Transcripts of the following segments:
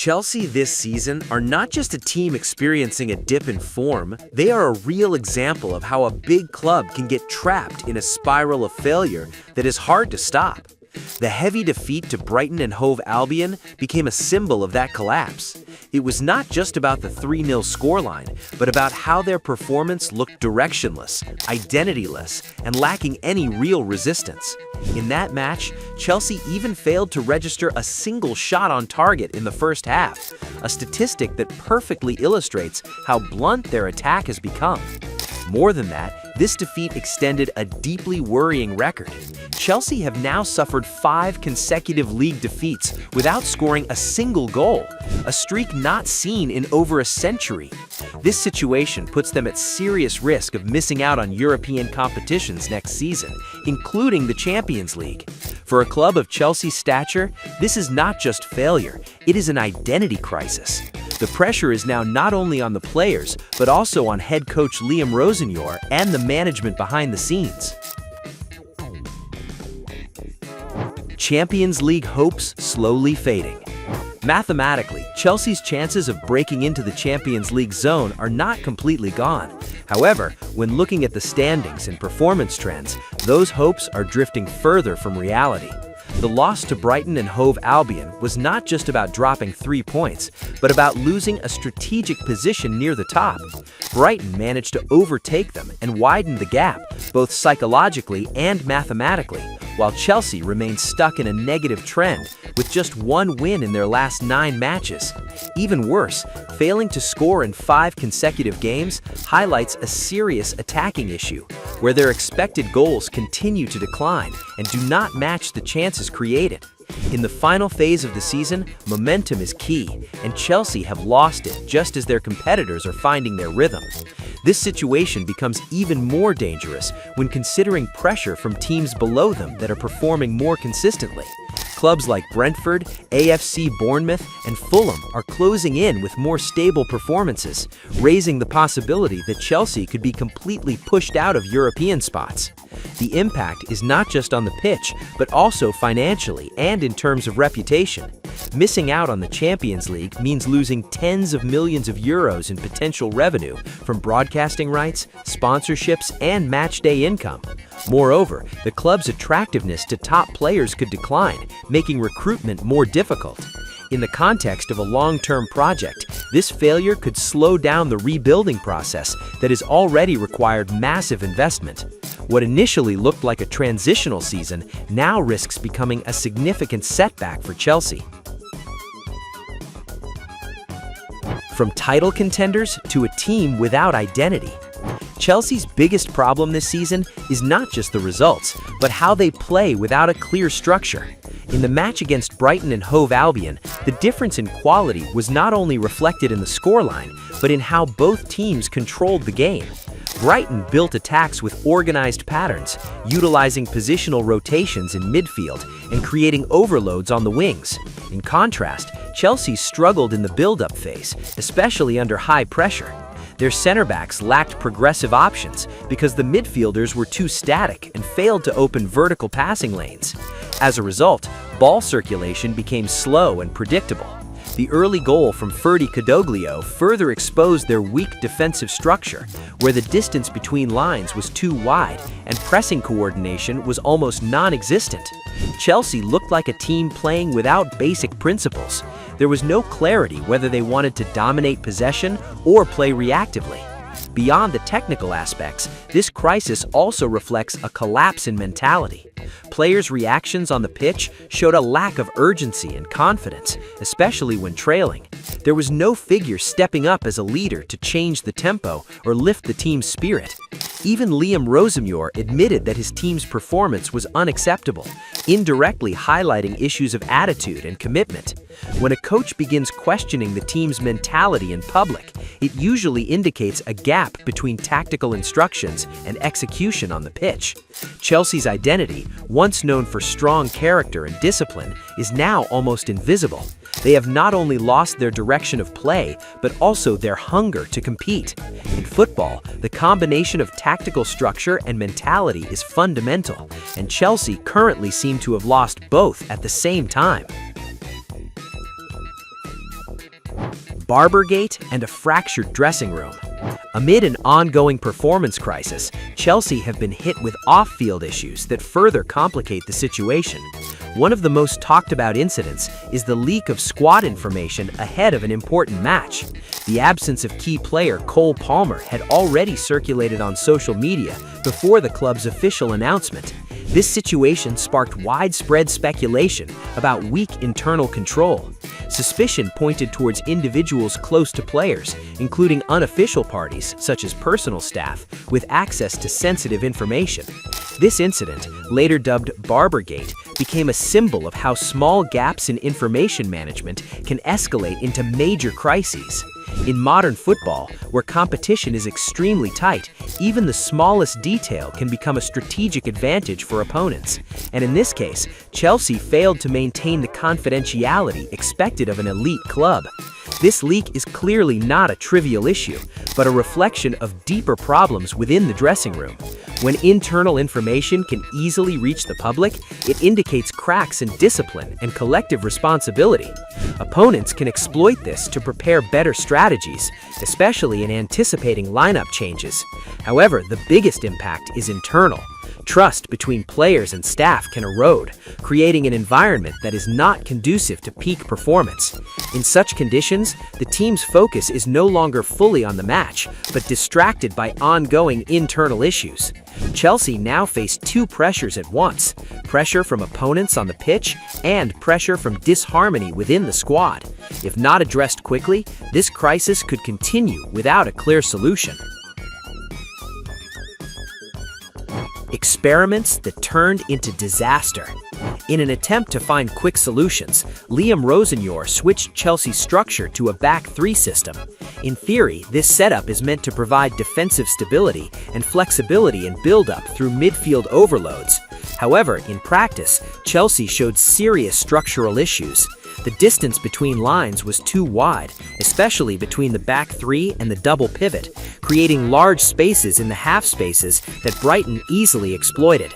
Chelsea this season are not just a team experiencing a dip in form, they are a real example of how a big club can get trapped in a spiral of failure that is hard to stop. The heavy defeat to Brighton and Hove Albion became a symbol of that collapse. It was not just about the 3-0 scoreline, but about how their performance looked directionless, identityless, and lacking any real resistance. In that match, Chelsea even failed to register a single shot on target in the first half, a statistic that perfectly illustrates how blunt their attack has become. More than that, this defeat extended a deeply worrying record. Chelsea have now suffered 5 consecutive league defeats without scoring a single goal, a streak not seen in over a century. This situation puts them at serious risk of missing out on European competitions next season, including the Champions League. For a club of Chelsea's stature, this is not just failure, it is an identity crisis. The pressure is now not only on the players, but also on head coach Liam Rosenjor and the management behind the scenes. Champions League hopes slowly fading. Mathematically, Chelsea's chances of breaking into the Champions League zone are not completely gone. However, when looking at the standings and performance trends, those hopes are drifting further from reality. The loss to Brighton and Hove Albion was not just about dropping 3 points, but about losing a strategic position near the top. Brighton managed to overtake them and widen the gap, both psychologically and mathematically, while Chelsea remained stuck in a negative trend with just 1 win in their last 9 matches. Even worse, failing to score in 5 consecutive games highlights a serious attacking issue, where their expected goals continue to decline and do not match the chances created. In the final phase of the season, momentum is key, and Chelsea have lost it just as their competitors are finding their rhythm. This situation becomes even more dangerous when considering pressure from teams below them that are performing more consistently. Clubs like Brentford, AFC Bournemouth, and Fulham are closing in with more stable performances, raising the possibility that Chelsea could be completely pushed out of European spots. The impact is not just on the pitch, but also financially and in terms of reputation. Missing out on the Champions League means losing tens of millions of euros in potential revenue from broadcasting rights, sponsorships, and match-day income. Moreover, the club's attractiveness to top players could decline, making recruitment more difficult. In the context of a long-term project, this failure could slow down the rebuilding process that has already required massive investment. What initially looked like a transitional season now risks becoming a significant setback for Chelsea. From title contenders to a team without identity. Chelsea's biggest problem this season is not just the results, but how they play without a clear structure. In the match against Brighton and Hove Albion, the difference in quality was not only reflected in the scoreline, but in how both teams controlled the game. Brighton built attacks with organized patterns, utilizing positional rotations in midfield and creating overloads on the wings. In contrast, Chelsea struggled in the build-up phase, especially under high pressure. Their center-backs lacked progressive options because the midfielders were too static and failed to open vertical passing lanes. As a result, ball circulation became slow and predictable. The early goal from Ferdi Cadoglio further exposed their weak defensive structure, where the distance between lines was too wide and pressing coordination was almost non-existent. Chelsea looked like a team playing without basic principles. There was no clarity whether they wanted to dominate possession or play reactively. Beyond the technical aspects, this crisis also reflects a collapse in mentality. Players' reactions on the pitch showed a lack of urgency and confidence, especially when trailing. There was no figure stepping up as a leader to change the tempo or lift the team's spirit. Even Liam Rosenjor admitted that his team's performance was unacceptable, indirectly highlighting issues of attitude and commitment. When a coach begins questioning the team's mentality in public, it usually indicates a gap between tactical instructions and execution on the pitch. Chelsea's identity, once known for strong character and discipline, is now almost invisible. They have not only lost their direction of play, but also their hunger to compete. In football, the combination of tactical structure and mentality is fundamental, and Chelsea currently seem to have lost both at the same time. Barbergate, and a fractured dressing room. Amid an ongoing performance crisis, Chelsea have been hit with off-field issues that further complicate the situation. One of the most talked about incidents is the leak of squad information ahead of an important match. The absence of key player Cole Palmer had already circulated on social media before the club's official announcement. This situation sparked widespread speculation about weak internal control. Suspicion pointed towards individuals close to players, including unofficial parties such as personal staff with access to sensitive information. This incident, later dubbed Barbergate, became a symbol of how small gaps in information management can escalate into major crises. In modern football, where competition is extremely tight, even the smallest detail can become a strategic advantage for opponents. And in this case, Chelsea failed to maintain the confidentiality expected of an elite club. This leak is clearly not a trivial issue, but a reflection of deeper problems within the dressing room. When internal information can easily reach the public, it indicates cracks in discipline and collective responsibility. Opponents can exploit this to prepare better strategies, especially in anticipating lineup changes. However, the biggest impact is internal. Trust between players and staff can erode, creating an environment that is not conducive to peak performance. In such conditions, the team's focus is no longer fully on the match, but distracted by ongoing internal issues. Chelsea now face two pressures at once: pressure from opponents on the pitch and pressure from disharmony within the squad. If not addressed quickly, this crisis could continue without a clear solution. Experiments that turned into disaster. In an attempt to find quick solutions, Liam Rosenyor switched Chelsea's structure to a back three system. In theory, this setup is meant to provide defensive stability and flexibility in build-up through midfield overloads. However, in practice, Chelsea showed serious structural issues. The distance between lines was too wide, especially between the back three and the double pivot, creating large spaces in the half spaces that Brighton easily exploited.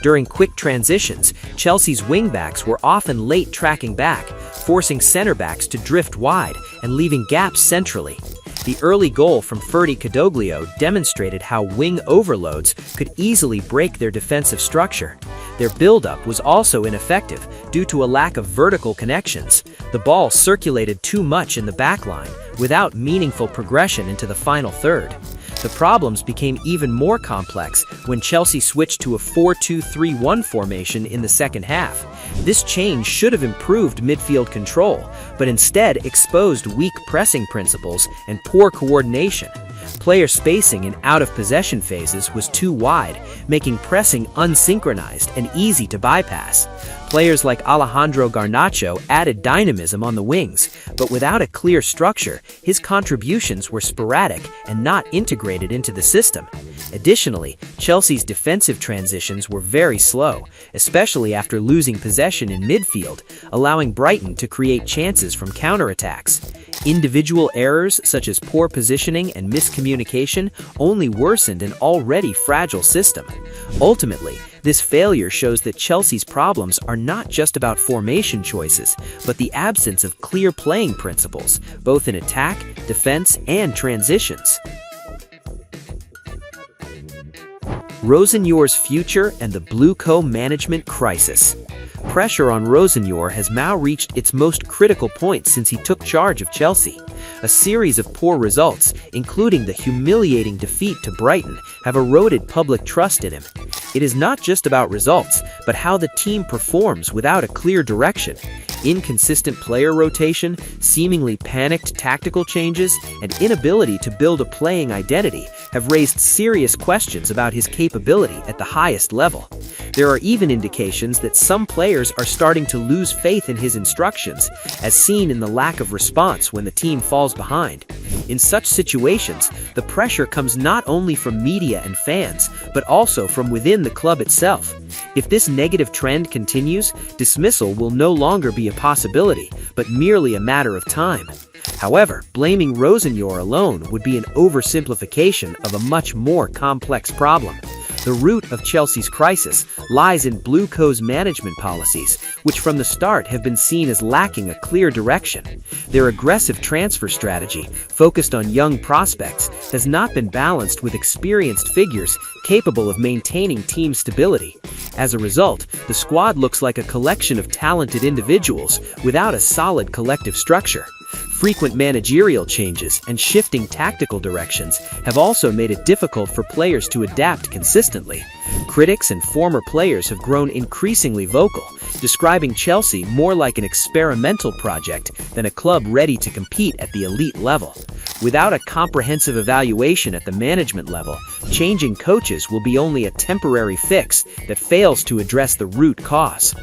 During quick transitions, Chelsea's wingbacks were often late tracking back, forcing center backs to drift wide and leaving gaps centrally. The early goal from Ferdi Cadoglio demonstrated how wing overloads could easily break their defensive structure. Their build-up was also ineffective due to a lack of vertical connections. The ball circulated too much in the backline without meaningful progression into the final third. The problems became even more complex when Chelsea switched to a 4-2-3-1 formation in the second half. This change should have improved midfield control, but instead exposed weak pressing principles and poor coordination. Player spacing in out-of-possession phases was too wide, making pressing unsynchronized and easy to bypass. Players like Alejandro Garnacho added dynamism on the wings, but without a clear structure, his contributions were sporadic and not integrated into the system. Additionally, Chelsea's defensive transitions were very slow, especially after losing possession in midfield, allowing Brighton to create chances from counterattacks. Individual errors such as poor positioning and miscommunication only worsened an already fragile system. Ultimately, this failure shows that Chelsea's problems are not just about formation choices, but the absence of clear playing principles, both in attack, defense, and transitions. Rosenyor's future and the Blue co-management crisis. Pressure on Rosenyor has now reached its most critical point since he took charge of Chelsea. A series of poor results, including the humiliating defeat to Brighton, have eroded public trust in him. It is not just about results, but how the team performs without a clear direction. Inconsistent player rotation, seemingly panicked tactical changes, and inability to build a playing identity have raised serious questions about his capability at the highest level. There are even indications that some players are starting to lose faith in his instructions, as seen in the lack of response when the team falls behind. In such situations, the pressure comes not only from media and fans, but also from within the club itself. If this negative trend continues, dismissal will no longer be a possibility, but merely a matter of time. However, blaming Rosenyor alone would be an oversimplification of a much more complex problem. The root of Chelsea's crisis lies in Blue Co's management policies, which from the start have been seen as lacking a clear direction. Their aggressive transfer strategy, focused on young prospects, has not been balanced with experienced figures capable of maintaining team stability. As a result, the squad looks like a collection of talented individuals without a solid collective structure. Frequent managerial changes and shifting tactical directions have also made it difficult for players to adapt consistently. Critics and former players have grown increasingly vocal, describing Chelsea more like an experimental project than a club ready to compete at the elite level. Without a comprehensive evaluation at the management level, changing coaches will be only a temporary fix that fails to address the root cause.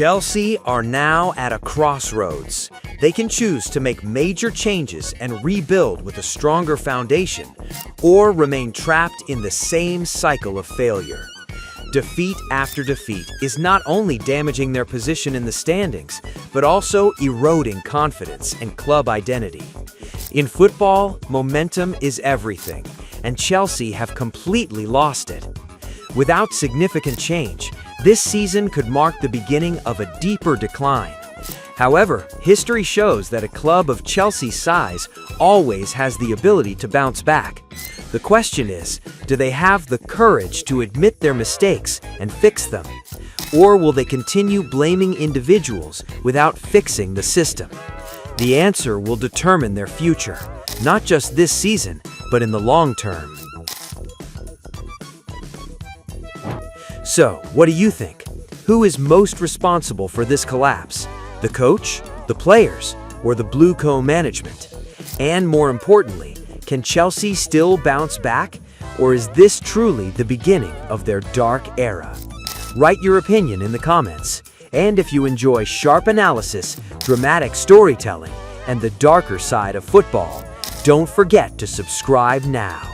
Chelsea are now at a crossroads. They can choose to make major changes and rebuild with a stronger foundation, or remain trapped in the same cycle of failure. Defeat after defeat is not only damaging their position in the standings, but also eroding confidence and club identity. In football, momentum is everything, and Chelsea have completely lost it. Without significant change, this season could mark the beginning of a deeper decline. However, history shows that a club of Chelsea's size always has the ability to bounce back. The question is, do they have the courage to admit their mistakes and fix them? Or will they continue blaming individuals without fixing the system? The answer will determine their future, not just this season, but in the long term. So, what do you think? Who is most responsible for this collapse? The coach, the players, or the Blue Co management? And more importantly, can Chelsea still bounce back? Or is this truly the beginning of their dark era? Write your opinion in the comments. And if you enjoy sharp analysis, dramatic storytelling, and the darker side of football, don't forget to subscribe now.